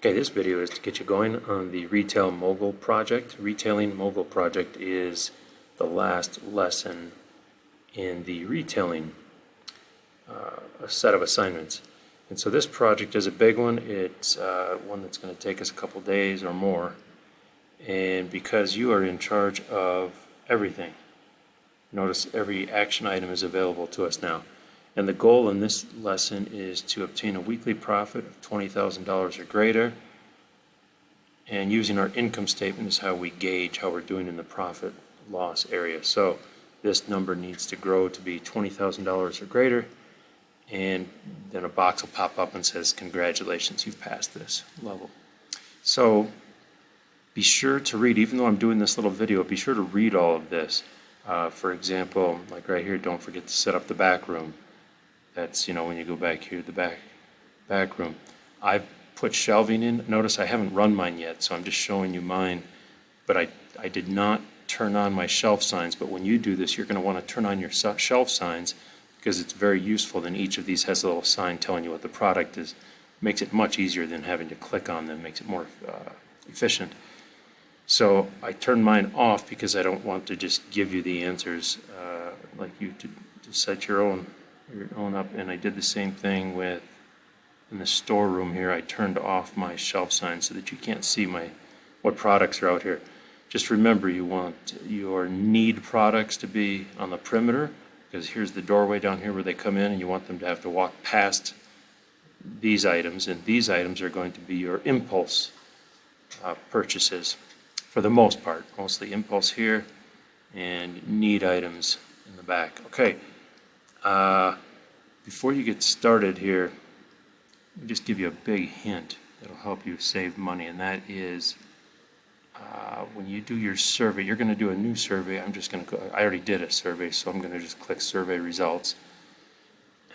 Okay, this video is to get you going on the Retail Mogul project. Retailing Mogul project is the last lesson in the retailing set of assignments. And so this project is a big one. It's one that's going to take us a couple days or more. And because you are in charge of everything, notice every action item is available to us now. And the goal in this lesson is to obtain a weekly profit of $20,000 or greater. And using our income statement is how we gauge how we're doing in the profit loss area. So this number needs to grow to be $20,000 or greater. And then a box will pop up and says, congratulations, you've passed this level. So be sure to read, even though I'm doing this little video, be sure to read all of this. For example, like right here, don't forget to set up the back room. That's, when you go back here, the back room. I've put shelving in. Notice I haven't run mine yet, so I'm just showing you mine. But I did not turn on my shelf signs. But when you do this, you're going to want to turn on your shelf signs because it's very useful. Then each of these has a little sign telling you what the product is. Makes it much easier than having to click on them. Makes it more efficient. So I turned mine off because I don't want to just give you the answers like you to set your own up. And I did the same thing with in the storeroom here. I turned off my shelf signs so that you can't see what products are out here. Just remember, you want your need products to be on the perimeter, because here's the doorway down here where they come in, and you want them to have to walk past these items, and these items are going to be your impulse purchases for the most part, mostly impulse here and need items in the back. Okay. Before you get started here, let me just give you a big hint that'll help you save money, and that is when you do your survey, you're going to do a new survey. I already did a survey, so I'm going to just click survey results.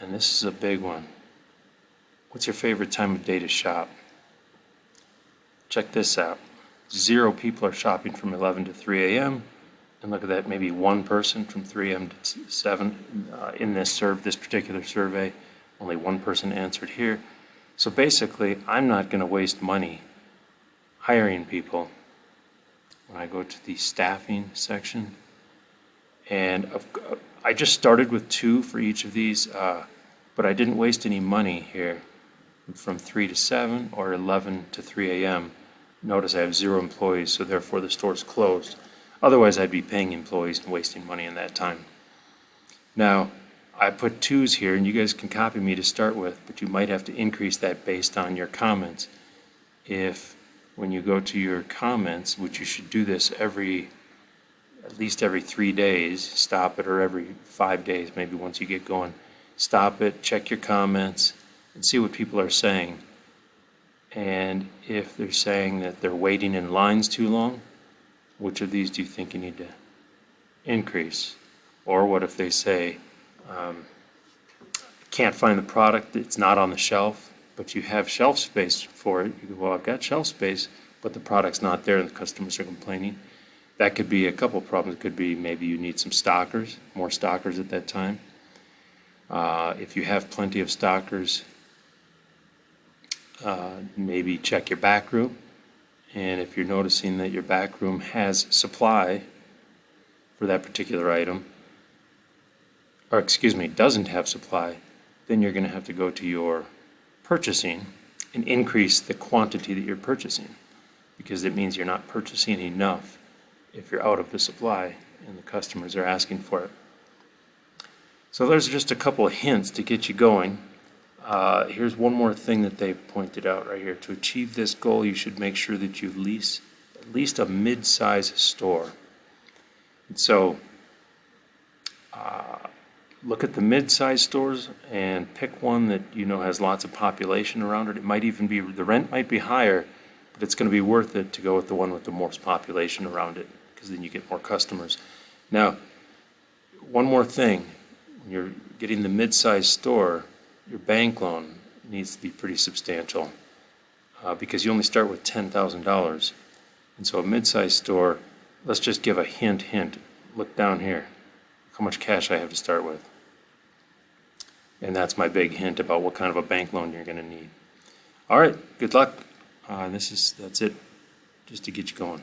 And this is a big one. What's your favorite time of day to shop? Check this out. 0 people are shopping from 11 to 3 a.m. And look at that, maybe one person from 3 a.m. to 7 in this particular survey. Only one person answered here. So basically, I'm not going to waste money hiring people when I go to the staffing section. And I just started with 2 for each of these, but I didn't waste any money here from 3 to 7 or 11 to 3 a.m. Notice I have 0 employees, so therefore the store's closed. Otherwise, I'd be paying employees and wasting money in that time. Now, I put 2s here, and you guys can copy me to start with, but you might have to increase that based on your comments. When you go to your comments, which you should do this at least every 3 days, stop it, or every 5 days, maybe once you get going, stop it, check your comments, and see what people are saying. And if they're saying that they're waiting in lines too long, which of these do you think you need to increase? Or what if they say, can't find the product, it's not on the shelf, but you have shelf space for it. You go, well, I've got shelf space, but the product's not there and the customers are complaining. That could be a couple problems. It could be maybe you need some stockers, more stockers at that time. If you have plenty of stockers, maybe check your back room. And if you're noticing that your back room has supply for that particular item, or doesn't have supply, then you're going to have to go to your purchasing and increase the quantity that you're purchasing, because it means you're not purchasing enough if you're out of the supply and the customers are asking for it. So there's just a couple of hints to get you going. Here's one more thing that they pointed out right here. To achieve this goal, you should make sure that you lease at least a mid-size store. And so look at the mid-size stores and pick one that has lots of population around it. It might even be, the rent might be higher, but it's going to be worth it to go with the one with the most population around it, because then you get more customers. Now, one more thing. When you're getting the mid-size store, your bank loan needs to be pretty substantial because you only start with $10,000. And so a mid-size store, let's just give a hint. Look down here. How much cash I have to start with. And that's my big hint about what kind of a bank loan you're going to need. All right, good luck. That's it, just to get you going.